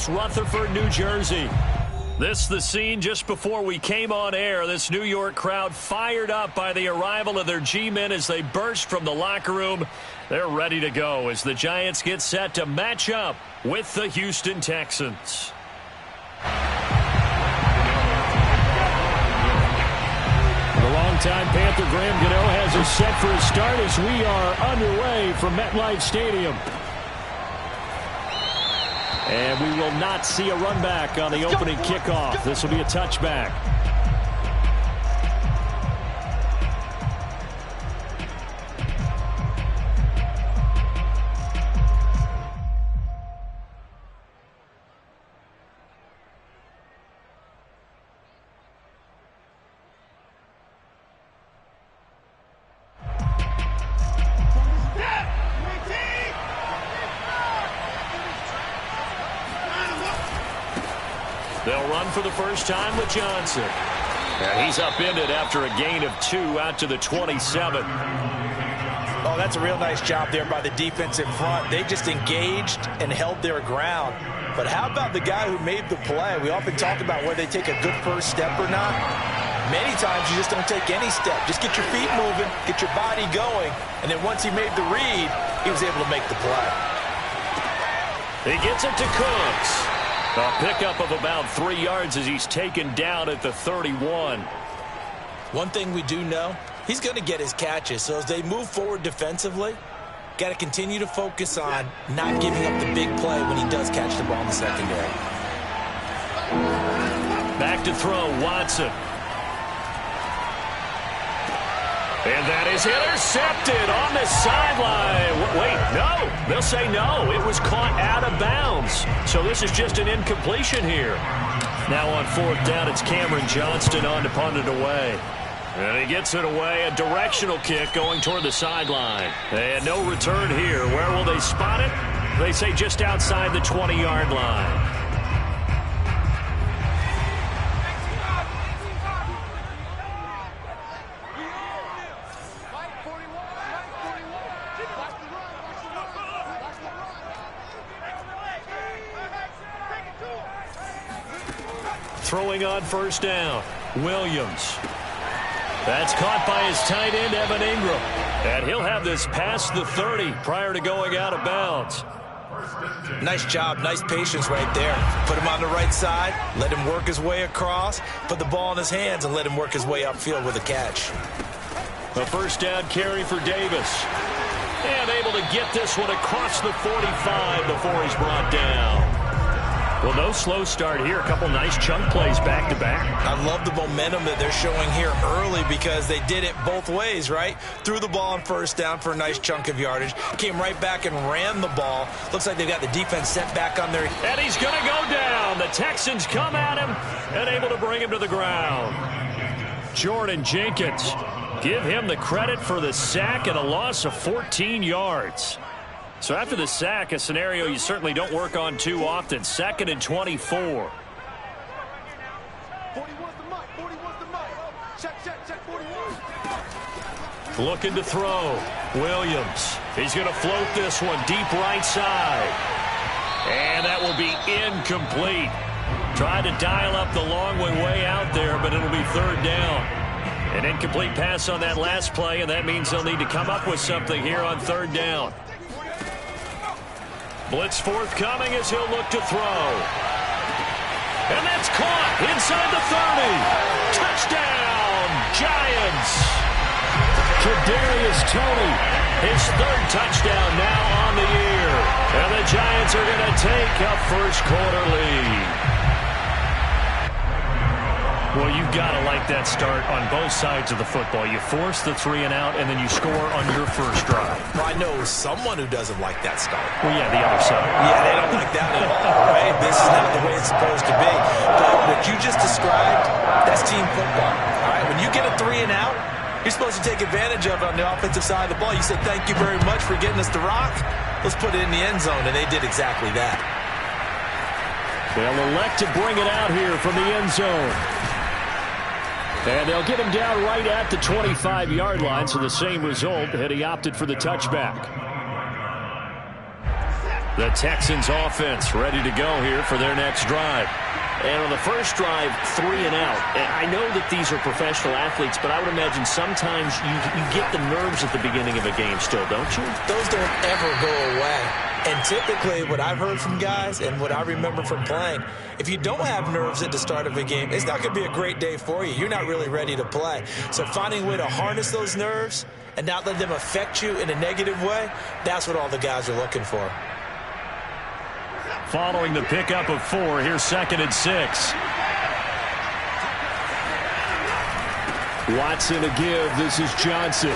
East Rutherford, New Jersey. This the scene just before we came on air. This New York crowd fired up by the arrival of their G-men as they burst from the locker room. They're ready to go as the Giants get set to match up with the Houston Texans. The longtime Panther Graham Gano has us set for a start as we are underway from MetLife Stadium. And we will not see a run back on the opening kickoff. This will be a touchback. They'll run for the first time with Johnson. And he's upended after a gain of 2 out to the 27. Oh, that's a real nice job there by the defense in front. They just engaged and held their ground. But how about the guy who made the play? We often talk about whether they take a good first step or not. Many times you just don't take any step. Just get your feet moving, get your body going, and then once he made the read, he was able to make the play. He gets it to Cooks. A pickup of about 3 yards as he's taken down at the 31. One thing we do know, he's going to get his catches. So as they move forward defensively, got to continue to focus on not giving up the big play when he does catch the ball in the secondary. Back to throw, Watson. And that is intercepted on the sideline. Wait, no. They'll say no. It was caught out of bounds. So this is just an incompletion here. Now on 4th down, it's Cameron Johnston on to punt it away. And he gets it away. A directional kick going toward the sideline. And no return here. Where will they spot it? They say just outside the 20-yard line. Throwing on first down, Williams. That's caught by his tight end, Evan Ingram. And he'll have this past the 30 prior to going out of bounds. Nice job, nice patience right there. Put him on the right side, let him work his way across, put the ball in his hands, and let him work his way upfield with a catch. A first down carry for Davis. And able to get this one across the 45 before he's brought down. Well, no slow start here. A couple nice chunk plays back-to-back. I love the momentum that they're showing here early because they did it both ways, right? Threw the ball on first down for a nice chunk of yardage. Came right back and ran the ball. Looks like they've got the defense set back on their... And he's going to go down. The Texans come at him and able to bring him to the ground. Jordan Jenkins. Give him the credit for the sack and a loss of 14 yards. So after the sack, a scenario you certainly don't work on too often. 2nd and 24. Looking to throw. Williams. He's going to float this one deep right side. And that will be incomplete. Tried to dial up the long way out there, but it'll be 3rd down. An incomplete pass on that last play, and that means they'll need to come up with something here on 3rd down. Blitz forthcoming as he'll look to throw. And that's caught inside the 30. Touchdown, Giants. Kadarius Toney, his 3rd touchdown now on the year. And the Giants are going to take a first-quarter lead. Well, you've got to like that start on both sides of the football. You force the 3 and out, and then you score on your first drive. Well, I know someone who doesn't like that start. Well, yeah, the other side. Yeah, they don't like that at all, right? This is not the way it's supposed to be. But what you just described, that's team football, all right? When you get a 3 and out, you're supposed to take advantage of it on the offensive side of the ball. You said, thank you very much for getting us the rock. Let's put it in the end zone, and they did exactly that. They'll elect to bring it out here from the end zone. And they'll get him down right at the 25-yard line, so the same result had he opted for the touchback. The Texans offense ready to go here for their next drive. And on the first drive, 3 and out. And I know that these are professional athletes, but I would imagine sometimes you get the nerves at the beginning of a game still, don't you? Those don't ever go away. And typically what I've heard from guys and what I remember from playing, if you don't have nerves at the start of a game, it's not going to be a great day for you. You're not really ready to play. So finding a way to harness those nerves and not let them affect you in a negative way, that's what all the guys are looking for. Following the pickup of 4, here's 2nd and 6. Watson a give. This is Johnson.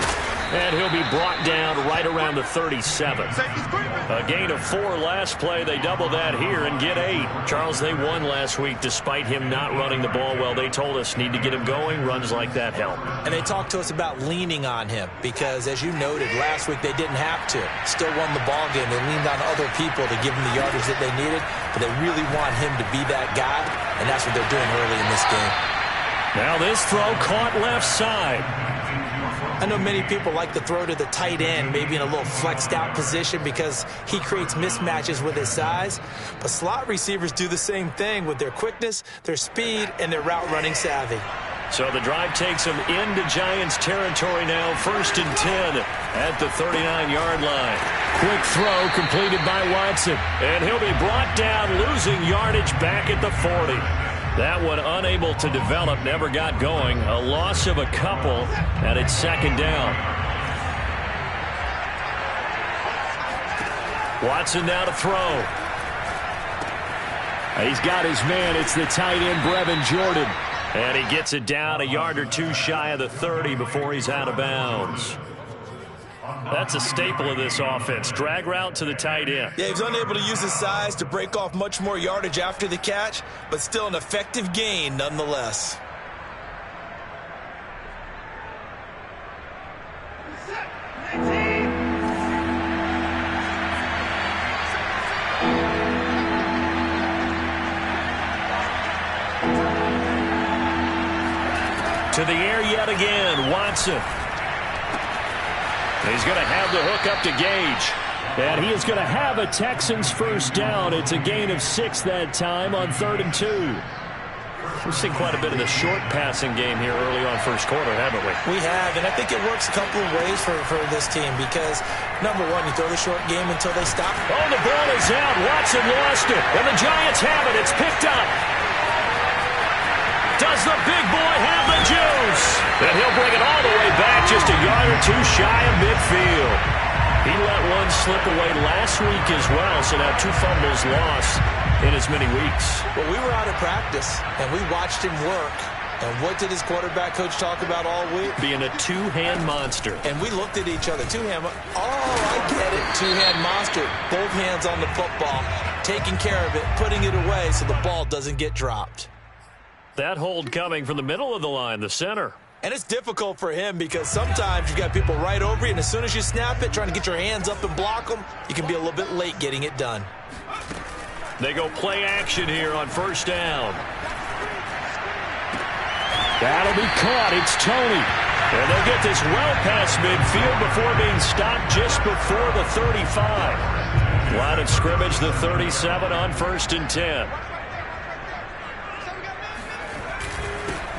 And he'll be brought down right around the 37. A gain of 4 last play. They double that here and get 8. Charles, they won last week despite him not running the ball well. They told us need to get him going. Runs like that help. And they talked to us about leaning on him because, as you noted, last week they didn't have to. Still won the ball game. They leaned on other people to give them the yardage that they needed, but they really want him to be that guy, and that's what they're doing early in this game. Now this throw caught left side. I know many people like to throw to the tight end, maybe in a little flexed out position because he creates mismatches with his size. But slot receivers do the same thing with their quickness, their speed, and their route running savvy. So the drive takes him into Giants territory now. 1st and 10 at the 39-yard line. Quick throw completed by Watson. And he'll be brought down, losing yardage back at the 40. That one unable to develop, never got going. A loss of a couple, and it's 2nd down. Watson now to throw. He's got his man. It's the tight end, Brevin Jordan. And he gets it down a yard or 2 shy of the 30 before he's out of bounds. That's a staple of this offense. Drag route to the tight end. Yeah, he's unable to use his size to break off much more yardage after the catch, but still an effective gain nonetheless. To the air yet again, Watson. He's going to have the hook up to Gage. And he is going to have a Texans first down. It's a gain of 6 that time on 3rd and 2. We've seen quite a bit of the short passing game here early on first quarter, haven't we? We have, and I think it works a couple of ways for this team because, number one, you throw the short game until they stop. Oh, the ball is out. Watson lost it, and the Giants have it. It's picked up. Does the big boy have the juice? And he'll bring it all the way back, just a yard or 2 shy of midfield. He let one slip away last week as well, so now 2 fumbles lost in as many weeks. Well, we were out of practice, and we watched him work. And what did his quarterback coach talk about all week? Being a 2-hand monster. And we looked at each other. 2-hand. Oh, I get it. 2-hand monster. Both hands on the football, taking care of it, putting it away so the ball doesn't get dropped. That hold coming from the middle of the line, the center. And it's difficult for him because sometimes you've got people right over you, and as soon as you snap it, trying to get your hands up and block them, you can be a little bit late getting it done. They go play action here on 1st down. That'll be caught. It's Toney. And they'll get this well past midfield before being stopped just before the 35. Line of scrimmage, the 37 on 1st and 10.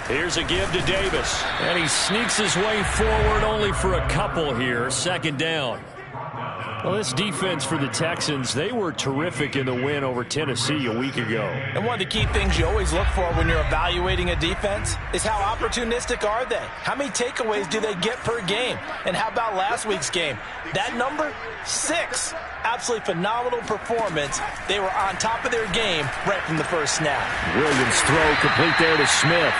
Here's a give to Davis. And he sneaks his way forward only for a couple here. 2nd down. Well, this defense for the Texans, they were terrific in the win over Tennessee a week ago. And one of the key things you always look for when you're evaluating a defense is how opportunistic are they? How many takeaways do they get per game? And how about last week's game? That number, 6. Absolutely phenomenal performance. They were on top of their game right from the first snap. Williams' throw complete there to Smith.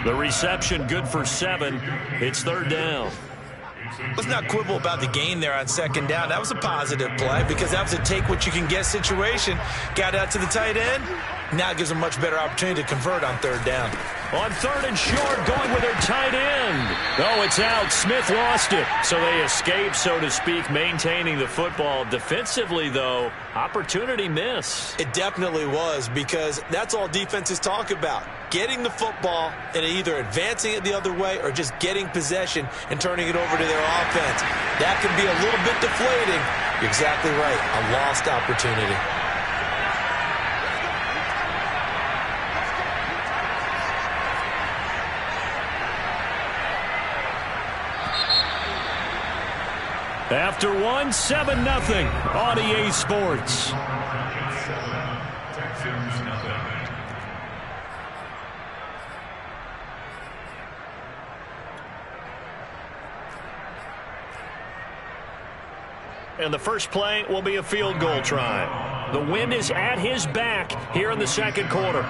The reception good for 7. It's 3rd down. Let's not quibble about the gain there on 2nd down. That was a positive play because that was a take-what-you-can-get situation. Got out to the tight end. Now it gives them a much better opportunity to convert on 3rd down. On 3rd and short, going with their tight end. Oh, it's out. Smith lost it. So they escape, so to speak, maintaining the football. Defensively, though, opportunity miss. It definitely was, because that's all defenses talk about. Getting the football and either advancing it the other way or just getting possession and turning it over to their offense. That can be a little bit deflating. You're exactly right. A lost opportunity. After one, 7-0 on EA Sports. And the first play will be a field goal try. The wind is at his back here in the second quarter.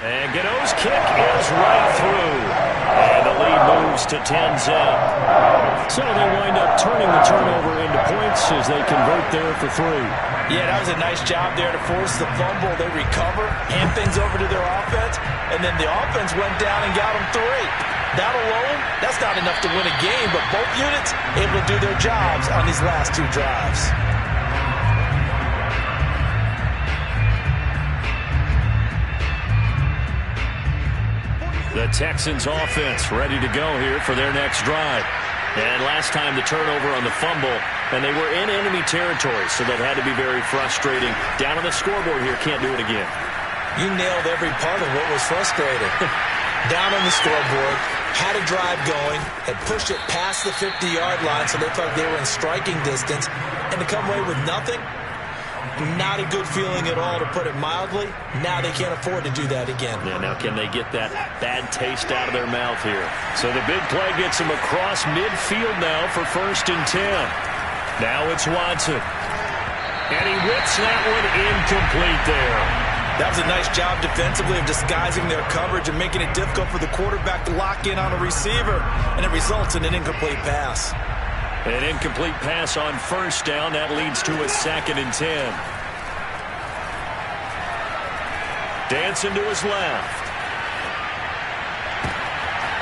And Gano's kick is right through. And the lead moves to 10-zip. So they wind up turning the turnover into points as they convert there for 3. Yeah, that was a nice job there to force the fumble. They recover, hand things over to their offense, and then the offense went down and got them 3. That alone, that's not enough to win a game, but both units able to do their jobs on these last 2 drives. The Texans offense ready to go here for their next drive. And last time the turnover on the fumble, and they were in enemy territory, so that had to be very frustrating. Down on the scoreboard here, can't do it again. You nailed every part of what was frustrating. Down on the scoreboard, had a drive going, had pushed it past the 50-yard line, so they thought they were in striking distance, and to come away with nothing, not a good feeling at all, to put it mildly. Now they can't afford to do that again. Yeah, now can they get that bad taste out of their mouth here? So the big play gets them across midfield now for 1st and 10. Now it's Watson. And he whips that one incomplete there. That was a nice job defensively of disguising their coverage and making it difficult for the quarterback to lock in on a receiver, and it results in an incomplete pass. An incomplete pass on 1st down. That leads to a 2nd and 10. Dancing to his left.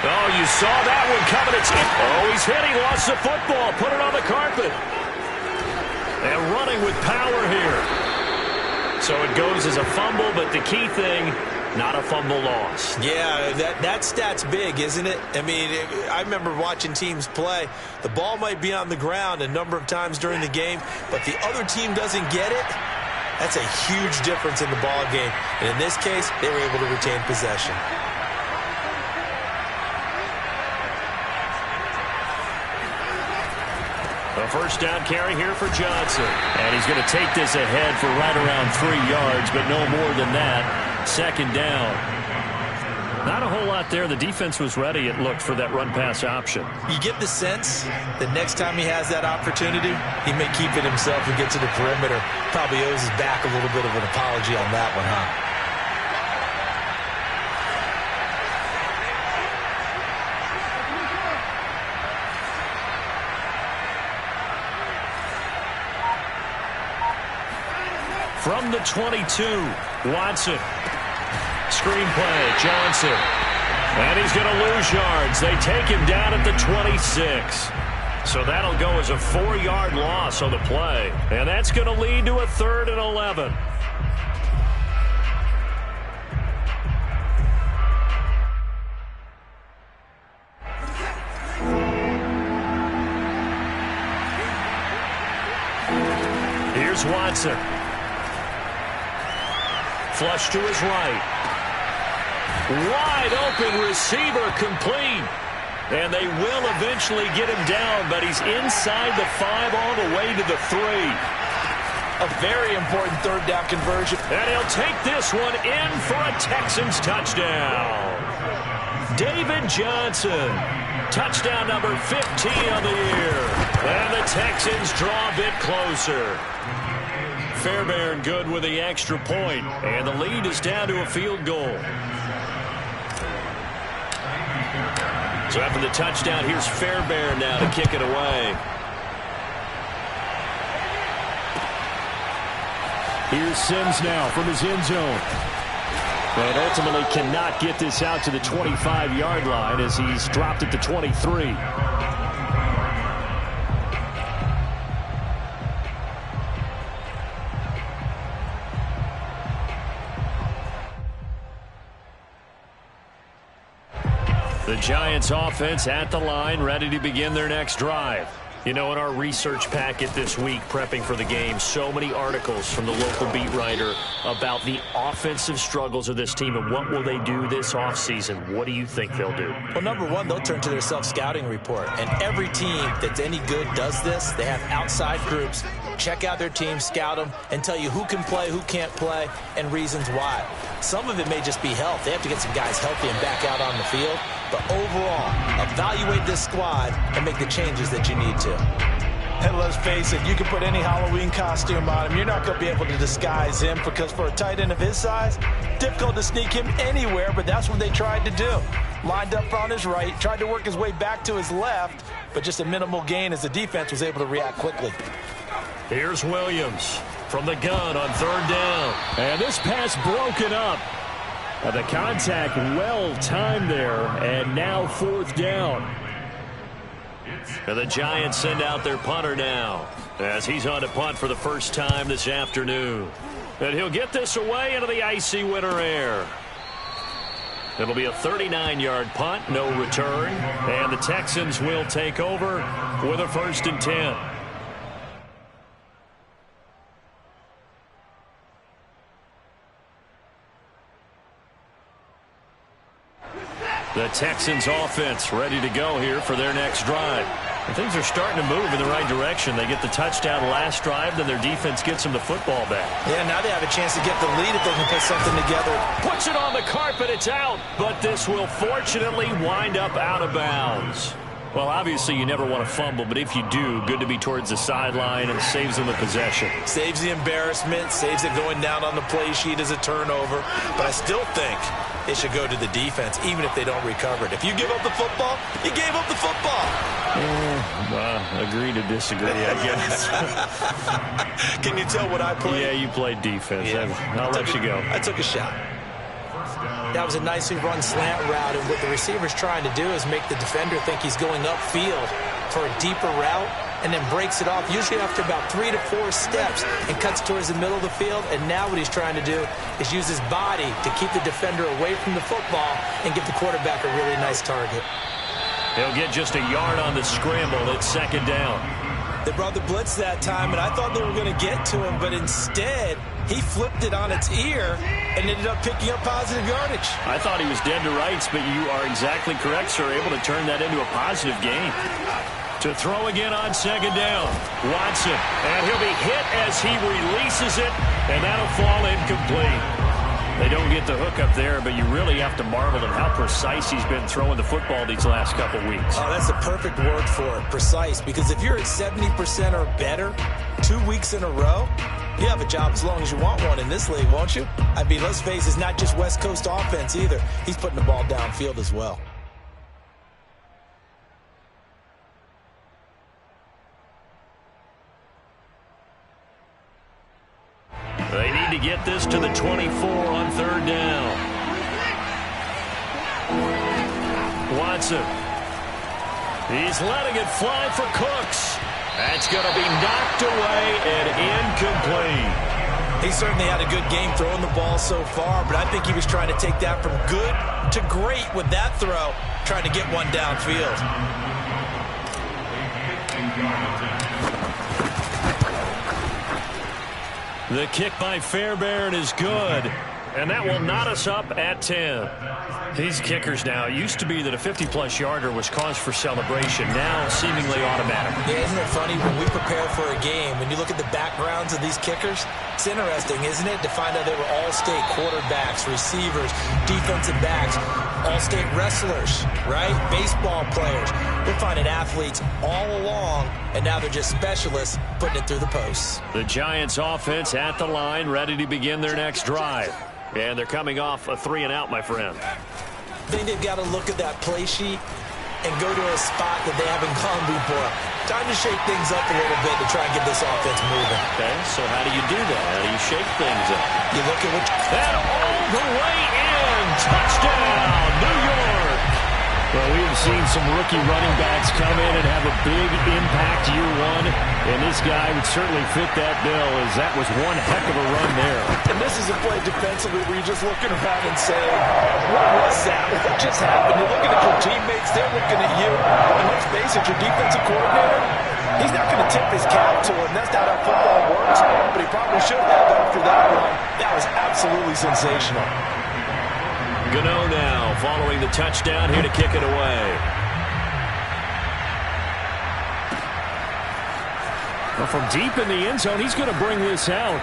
Oh, you saw that one coming. Oh, he's hit. He lost the football. Put it on the carpet. And running with power here. So it goes as a fumble, but the key thing, not a fumble loss. Yeah, that stat's big, isn't it? I mean, I remember watching teams play. The ball might be on the ground a number of times during the game, but the other team doesn't get it. That's a huge difference in the ball game. And in this case, they were able to retain possession. A 1st down carry here for Johnson. And he's going to take this ahead for right around 3 yards, but no more than that. 2nd down. Not a whole lot there. The defense was ready, it looked, for that run-pass option. You get the sense that next time he has that opportunity, he may keep it himself and get to the perimeter. Probably owes his back a little bit of an apology on that one, huh? From the 22, Watson. Screen play, Johnson. And he's going to lose yards. They take him down at the 26. So that'll go as a 4-yard loss on the play. And that's going to lead to a 3rd and 11. Here's Watson. Flush to his right. Wide open receiver complete. And they will eventually get him down, but he's inside the 5 all the way to the 3. A very important 3rd down conversion. And he'll take this one in for a Texans touchdown. David Johnson. Touchdown number 15 of the year. And the Texans draw a bit closer. Fairbairn good with the extra point, and the lead is down to a field goal. So after the touchdown, here's Fairbairn now to kick it away. Here's Sims now from his end zone. And ultimately cannot get this out to the 25-yard line as he's dropped at the 23. The Giants offense at the line, ready to begin their next drive. You know, in our research packet this week, prepping for the game, so many articles from the local beat writer about the offensive struggles of this team and what will they do this offseason. What do you think they'll do? Well, number one, they'll turn to their self-scouting report. And every team that's any good does this. They have outside groups, check out their team, scout them, and tell you who can play, who can't play, and reasons why. Some of it may just be health. They have to get some guys healthy and back out on the field. But overall, evaluate this squad and make the changes that you need to. And let's face it, you can put any Halloween costume on him. You're not going to be able to disguise him because for a tight end of his size, difficult to sneak him anywhere, but that's what they tried to do. Lined up on his right, tried to work his way back to his left, but just a minimal gain as the defense was able to react quickly. Here's Williams from the gun on third down. And this pass broken up. The contact well timed there, and now fourth down. And the Giants send out their punter now as he's on to punt for the first time this afternoon. And he'll get this away into the icy winter air. It'll be a 39-yard punt, no return, and the Texans will take over with a 1st and 10. The Texans offense ready to go here for their next drive. And things are starting to move in the right direction. They get the touchdown last drive, then their defense gets them the football back. Yeah, now they have a chance to get the lead if they can put something together. Puts it on the carpet, it's out, but this will fortunately wind up out of bounds. Well, obviously you never want to fumble, but if you do, good to be towards the sideline and saves them the possession. Saves the embarrassment, saves it going down on the play sheet as a turnover. But I still think it should go to the defense, even if they don't recover it. If you give up the football, you gave up the football. Agree to disagree, I guess. Can you tell what I played? Yeah, you played defense. Yeah. I'll let you go. I took a shot. That was a nicely run slant route, and what the receiver's trying to do is make the defender think he's going upfield for a deeper route, and then breaks it off, usually after about 3 to 4 steps, and cuts towards the middle of the field. And now what he's trying to do is use his body to keep the defender away from the football and give the quarterback a really nice target. He'll get just a yard on the scramble at 2nd down. They brought the blitz that time, and I thought they were going to get to him, but instead he flipped it on its ear and ended up picking up positive yardage. I thought he was dead to rights, but you are exactly correct, sir. Able to turn that into a positive gain. To throw again on 2nd down. Watson, and he'll be hit as he releases it, and that'll fall incomplete. They don't get the hook up there, but you really have to marvel at how precise he's been throwing the football these last couple weeks. Oh, that's the perfect word for it, precise, because if you're at 70% or better 2 weeks in a row, you have a job as long as you want one in this league, won't you? I mean, let's face it, it's not just West Coast offense either. He's putting the ball downfield as well. They need to get this to the 24 on 3rd down. Watson. He's letting it fly for Cooks. That's going to be knocked away and incomplete. He certainly had a good game throwing the ball so far, but I think he was trying to take that from good to great with that throw, trying to get one downfield. The kick by Fairbairn is good, and that will knot us up at 10. These kickers now, it used to be that a 50-plus yarder was cause for celebration, now seemingly automatic. Yeah, isn't it funny when we prepare for a game, when you look at the backgrounds of these kickers, it's interesting, isn't it, to find out they were all-state quarterbacks, receivers, defensive backs, all-state wrestlers, right? Baseball players. We're finding athletes all along, and now they're just specialists putting it through the posts. The Giants offense at the line, ready to begin their next drive. And they're coming off a 3-and-out, my friend. I think they've got to look at that play sheet and go to a spot that they haven't gone before. Time to shake things up a little bit to try and get this offense moving. Okay, so how do you do that? How do you shake things up? You look at what... And all the way in. Touchdown, New York. Well, we have seen some rookie running backs come in and have a big impact year one, and this guy would certainly fit that bill, as that was one heck of a run there. And this is a play defensively where you're just looking around and saying, what was that? What just happened? You're looking at your teammates, they're looking at you. And let's face it, your defensive coordinator, he's not going to tip his cap to him. That's not how football works, but he probably should have after that run. That was absolutely sensational. Gano now following the touchdown here to kick it away. Well, from deep in the end zone, he's going to bring this out.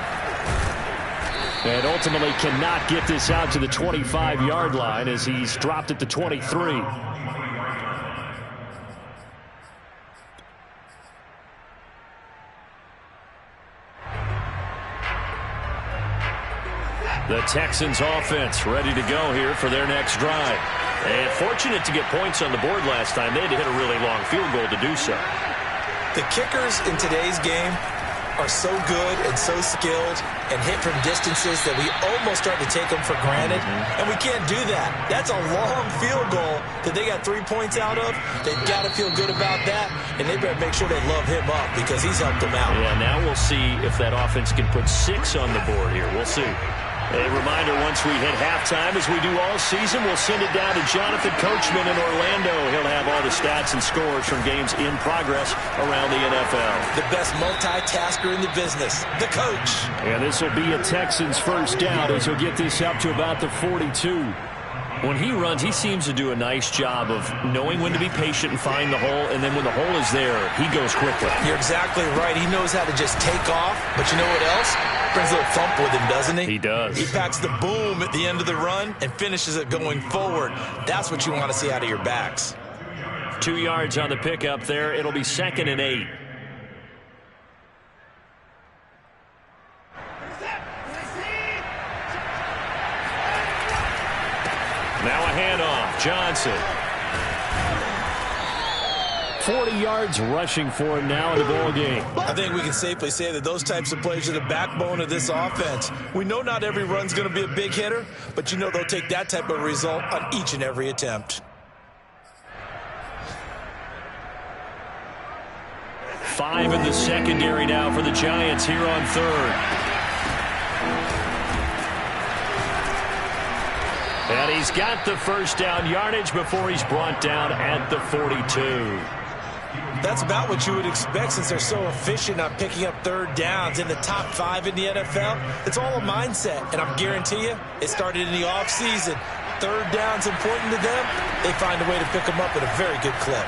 And ultimately cannot get this out to the 25-yard line as he's dropped at the 23. The Texans offense ready to go here for their next drive. And fortunate to get points on the board last time. They had to hit a really long field goal to do so. The kickers in today's game are so good and so skilled and hit from distances that we almost start to take them for granted. And we can't do that. That's a long field goal that they got 3 points out of. They've got to feel good about that, and they better make sure they love him up because he's helped them out. Yeah, now we'll see if that offense can put 6 on the board here. We'll see. A reminder, once we hit halftime, as we do all season, we'll send it down to Jonathan Coachman in Orlando. He'll have all the stats and scores from games in progress around the NFL. The best multitasker in the business, the coach. And this will be a Texans first down as he'll get this up to about the 42. When he runs, he seems to do a nice job of knowing when to be patient and find the hole, and then when the hole is there, he goes quickly. You're exactly right. He knows how to just take off, but you know what else? Brings a little thump with him, doesn't he? He does. He packs the boom at the end of the run and finishes it going forward. That's what you want to see out of your backs. 2 yards on the pickup there. It'll be 2nd and 8. Now a handoff. Johnson. 40 yards rushing for him now in the ball game. I think we can safely say that those types of plays are the backbone of this offense. We know not every run's going to be a big hitter, but you know they'll take that type of result on each and every attempt. 5 in the secondary now for the Giants here on 3rd. And he's got the first down yardage before he's brought down at the 42. That's about what you would expect since they're so efficient on picking up 3rd downs in the top 5 in the NFL. It's all a mindset, and I guarantee you it started in the offseason. 3rd down's important to them. They find a way to pick them up at a very good clip.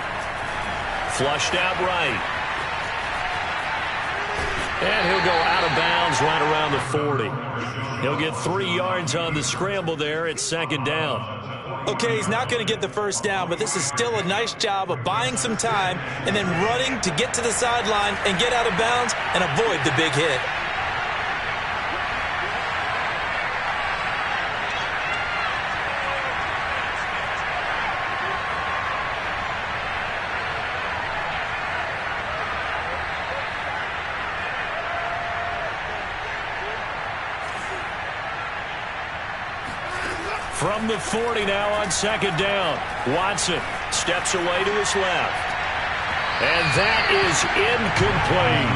Flushed out right. And he'll go out of bounds right around the 40. He'll get 3 yards on the scramble there at 2nd down. Okay, he's not going to get the first down, but this is still a nice job of buying some time and then running to get to the sideline and get out of bounds and avoid the big hit. From the 40 now on 2nd down. Watson steps away to his left. And that is incomplete.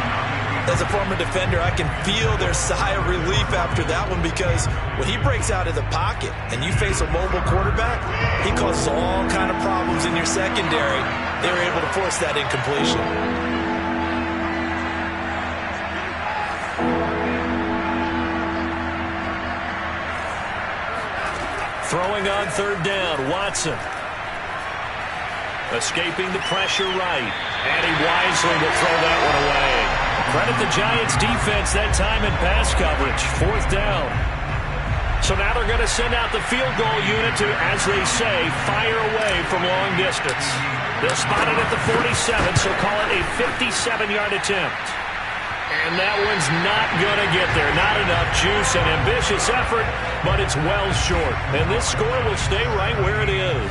As a former defender, I can feel their sigh of relief after that one because when he breaks out of the pocket and you face a mobile quarterback, he causes all kind of problems in your secondary. They were able to force that incompletion. Throwing on 3rd down, Watson. Escaping the pressure right. And he wisely will throw that one away. Credit the Giants defense that time in pass coverage. 4th down. So now they're going to send out the field goal unit to, as they say, fire away from long distance. They'll spot it at the 47, so call it a 57-yard attempt. And that one's not going to get there. Not enough juice and ambitious effort, but it's well short. And this score will stay right where it is.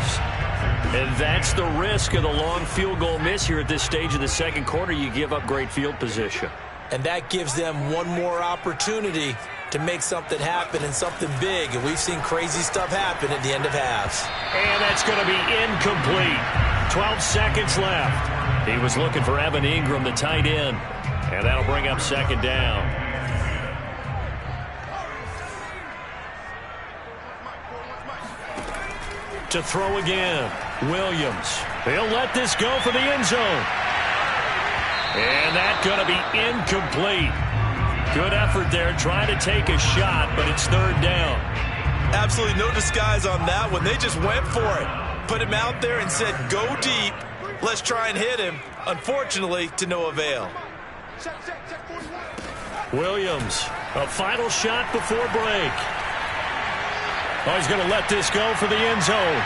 And that's the risk of the long field goal miss here at this stage of the second quarter. You give up great field position. And that gives them one more opportunity to make something happen and something big. And we've seen crazy stuff happen at the end of halves. And that's going to be incomplete. 12 seconds left. He was looking for Evan Ingram, the tight end. And that'll bring up second down. To throw again, Williams. He'll let this go for the end zone. And that's going to be incomplete. Good effort there, trying to take a shot, but it's third down. Absolutely no disguise on that one. They just went for it. Put him out there and said, go deep. Let's try and hit him. Unfortunately, to no avail. Williams, a final shot before break. Oh, he's going to let this go for the end zone.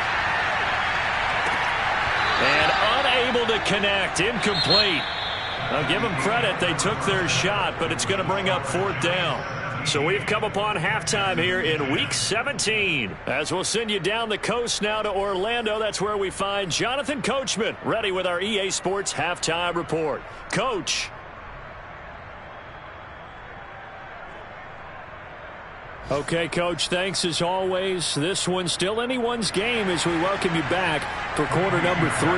And unable to connect, incomplete. I'll give them credit. They took their shot, but it's going to bring up fourth down. So we've come upon halftime here in Week 17. As we'll send you down the coast now to Orlando, that's where we find Jonathan Coachman ready with our EA Sports Halftime Report. Coach. Okay, Coach, thanks as always. This one's still anyone's game as we welcome you back for quarter number 3.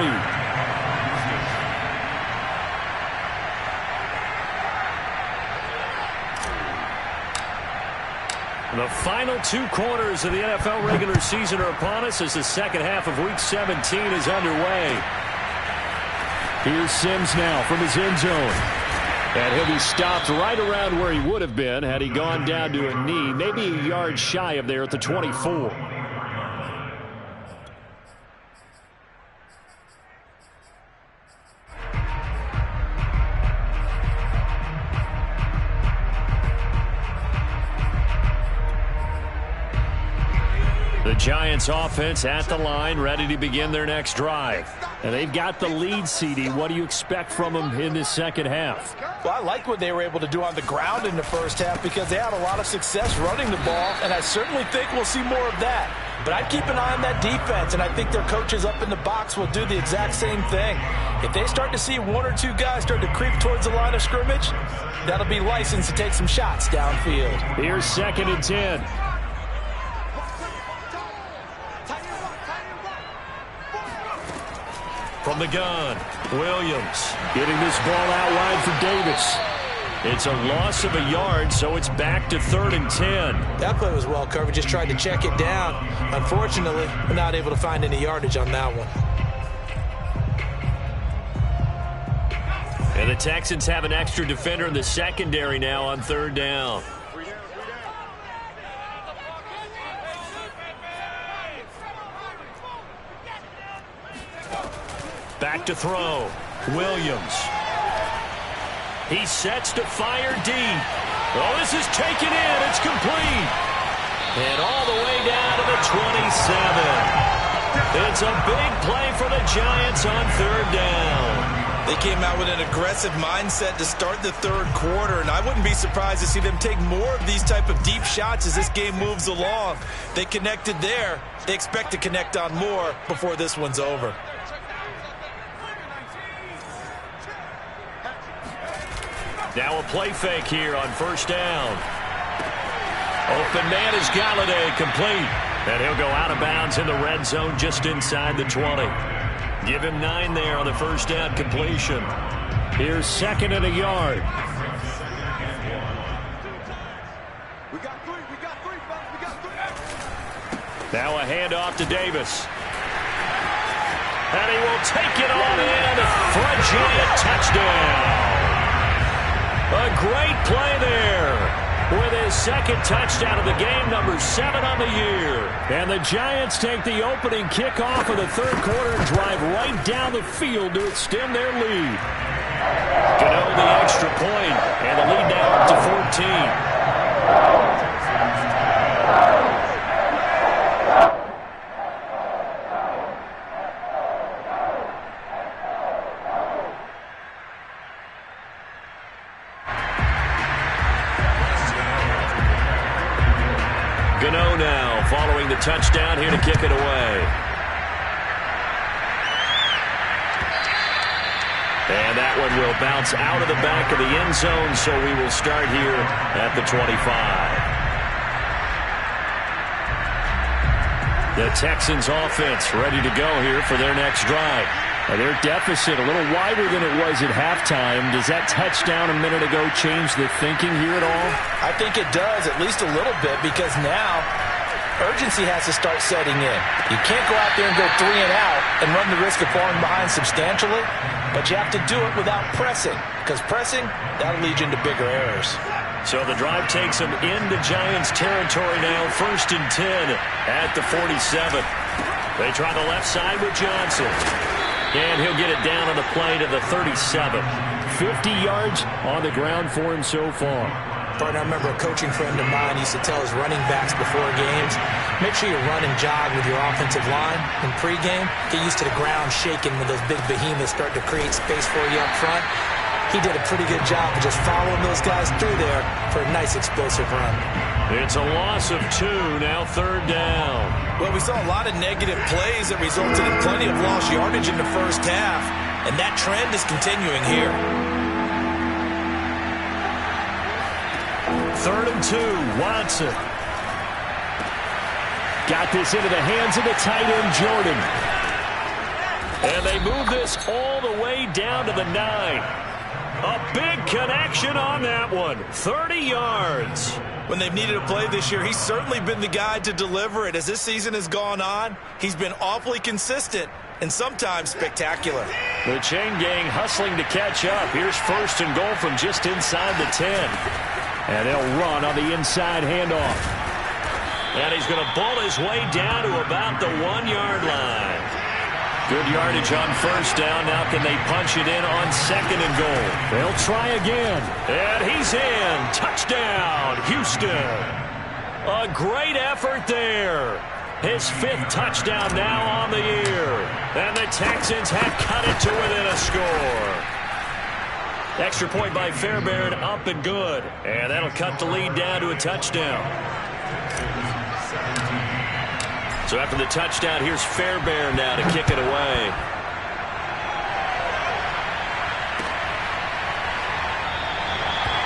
The final 2 quarters of the NFL regular season are upon us as the second half of Week 17 is underway. Here's Sims now from his end zone. And he'll be stopped right around where he would have been had he gone down to a knee, maybe a yard shy of there at the 24. The Giants offense at the line, ready to begin their next drive. And they've got the lead, CD. What do you expect from them in this second half? Well, I like what they were able to do on the ground in the first half because they had a lot of success running the ball, and I certainly think we'll see more of that. But I'd keep an eye on that defense, and I think their coaches up in the box will do the exact same thing. If they start to see 1 or 2 guys start to creep towards the line of scrimmage, that'll be licensed to take some shots downfield. Here's 2nd and 10. From the gun, Williams getting this ball out wide for Davis. It's a loss of a yard, so it's back to 3rd and 10. That play was well covered. Just tried to check it down. Unfortunately, we're not able to find any yardage on that one. And the Texans have an extra defender in the secondary now on 3rd down. Back to throw. Williams. He sets to fire deep. Oh, this is taken in. It's complete. And all the way down to the 27. It's a big play for the Giants on 3rd down. They came out with an aggressive mindset to start the 3rd quarter, and I wouldn't be surprised to see them take more of these type of deep shots as this game moves along. They connected there. They expect to connect on more before this one's over. Now a play fake here on 1st down. Open man is Galladay, complete. And he'll go out of bounds in the red zone just inside the 20. Give him 9 there on the 1st down completion. Here's 2nd and a yard. Now a handoff to Davis. And he will take it on in for a giant touchdown. A great play there with his 2nd touchdown of the game, number 7 on the year. And the Giants take the opening kickoff of the 3rd quarter and drive right down the field to extend their lead. Gano the extra point, and the lead now up to 14. Gano now following the touchdown here to kick it away. And that one will bounce out of the back of the end zone, so we will start here at the 25. The Texans offense ready to go here for their next drive. Now their deficit a little wider than it was at halftime. Does that touchdown a minute ago change the thinking here at all? I think it does, at least a little bit, because now urgency has to start setting in. You can't go out there and go 3 and out and run the risk of falling behind substantially, but you have to do it without pressing, because pressing, that'll lead you into bigger errors. So the drive takes them into Giants territory now, 1st and 10 at the 47. They try the left side with Johnson. And he'll get it down on the play to the 37. 50 yards on the ground for him so far. Partner, I remember a coaching friend of mine used to tell his running backs before games, make sure you run and jog with your offensive line in pregame. Get used to the ground shaking when those big behemoths start to create space for you up front. He did a pretty good job of just following those guys through there for a nice explosive run. It's a loss of 2, now 3rd down. Well, we saw a lot of negative plays that resulted in plenty of lost yardage in the first half, and that trend is continuing here. 3rd and 2, Watson. Got this into the hands of the tight end, Jordan. And they move this all the way down to the 9. A big connection on that one. 30 yards. When they've needed a play this year, he's certainly been the guy to deliver it. As this season has gone on, he's been awfully consistent and sometimes spectacular. The chain gang hustling to catch up. Here's 1st and goal from just inside the 10. And they'll run on the inside handoff. And he's going to bull his way down to about the 1-yard line. Good yardage on 1st down. Now can they punch it in on 2nd and goal? They'll try again. And he's in. Touchdown, Houston. A great effort there. His 5th touchdown now on the year. And the Texans have cut it to within a score. Extra point by Fairbairn, up and good. And that'll cut the lead down to a touchdown. So after the touchdown, here's Fairbairn now to kick it away.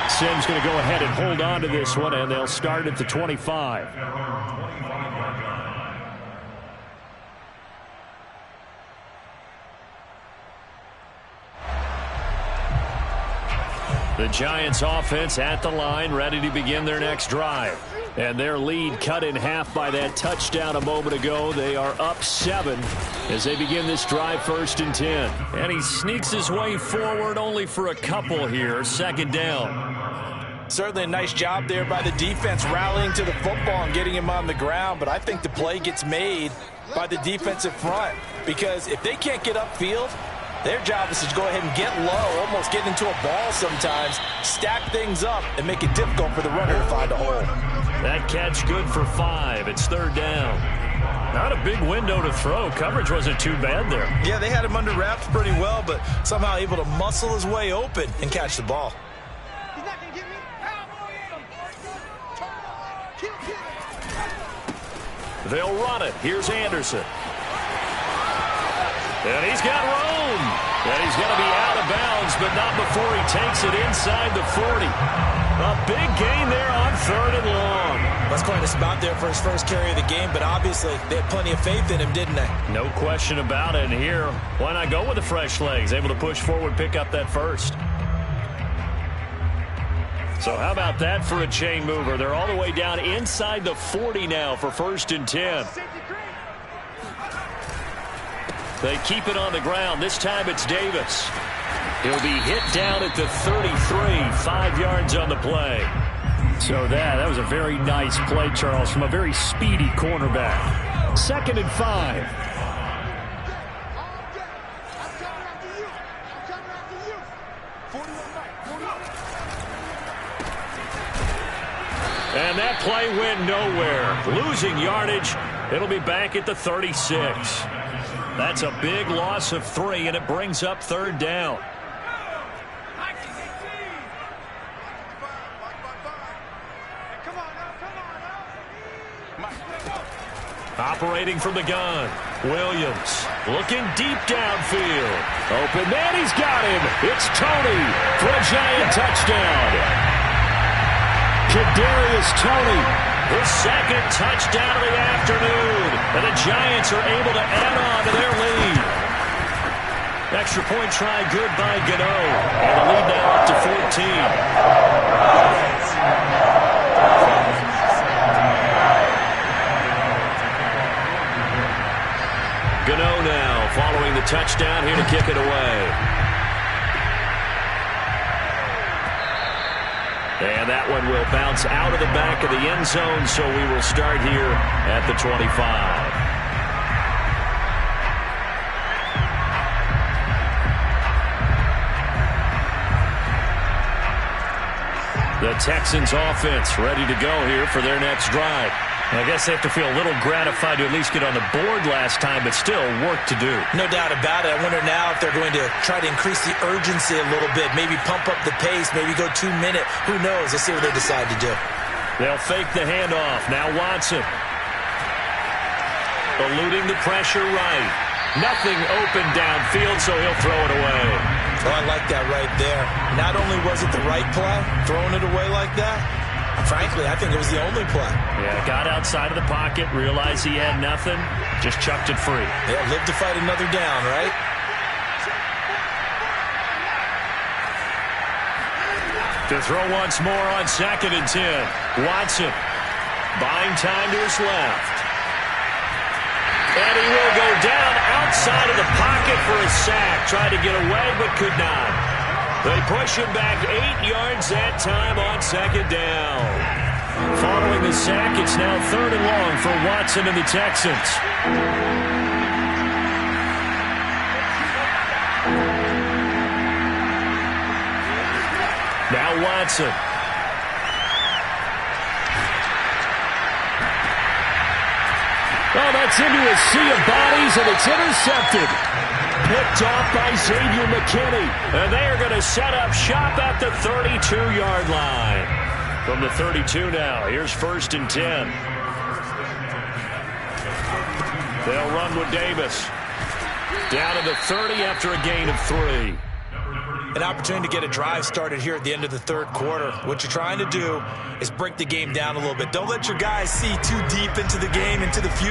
Simms going to go ahead and hold on to this one, and they'll start at the 25. The Giants offense at the line, ready to begin their next drive. And their lead cut in half by that touchdown a moment ago. They are up 7 as they begin this drive, 1st and 10. And he sneaks his way forward only for a couple here. 2nd down. Certainly a nice job there by the defense rallying to the football and getting him on the ground. But I think the play gets made by the defensive front, because if they can't get upfield, their job is to go ahead and get low, almost get into a ball sometimes, stack things up, and make it difficult for the runner to find a hole. That catch good for 5. It's 3rd down. Not a big window to throw. Coverage wasn't too bad there. Yeah, they had him under wraps pretty well, but somehow able to muscle his way open and catch the ball. They'll run it. Here's Anderson. And he's got room. And he's going to be out of bounds, but not before he takes it inside the 40. A big gain there on 3rd and long. That's quite a spot there for his first carry of the game, but obviously they had plenty of faith in him, didn't they? No question about it. And here, why not go with the fresh legs? Able to push forward, pick up that 1st. So how about that for a chain mover? They're all the way down inside the 40 now for 1st and 10. They keep it on the ground. This time it's Davis. He'll be hit down at the 33, 5 yards on the play. So that was a very nice play, Charles, from a very speedy cornerback. 2nd and 5. And that play went nowhere. Losing yardage. It'll be back at the 36. That's a big loss of 3, and it brings up 3rd down. Operating from the gun. Williams looking deep downfield. Open man, he's got him. It's Toney for a Giant touchdown. Kadarius Toney. His second touchdown of the afternoon. And the Giants are able to add on to their lead. Extra point try good by Gano. And the lead now up to 14. Gano now following the touchdown here to kick it away. And that one will bounce out of the back of the end zone, so we will start here at the 25. The Texans offense ready to go here for their next drive. I guess they have to feel a little gratified to at least get on the board last time, but still work to do. No doubt about it. I wonder now if they're going to try to increase the urgency a little bit, maybe pump up the pace, maybe go 2 minute. Who knows? Let's see what they decide to do. They'll fake the handoff. Now Watson. Eluding the pressure right. Nothing open downfield, so he'll throw it away. Oh, I like that right there. Not only was it the right play, throwing it away like that, frankly, I think it was the only play. Yeah, got outside of the pocket, realized he had nothing, just chucked it free. Yeah, live to fight another down, right? To throw once more on 2nd and 10. Watson buying time to his left. And he will go down outside of the pocket for a sack. Tried to get away, but could not. They push him back 8 yards that time on 2nd down. Following the sack, it's now 3rd and long for Watson and the Texans. Now Watson. Oh, that's into a sea of bodies, and it's intercepted. Picked off by Xavier McKinney. And they are going to set up shop at the 32-yard line. From the 32 now, here's 1st and 10. They'll run with Davis. Down to the 30 after a gain of 3. An opportunity to get a drive started here at the end of the 3rd quarter. What you're trying to do is break the game down a little bit. Don't let your guys see too deep into the game, into the future.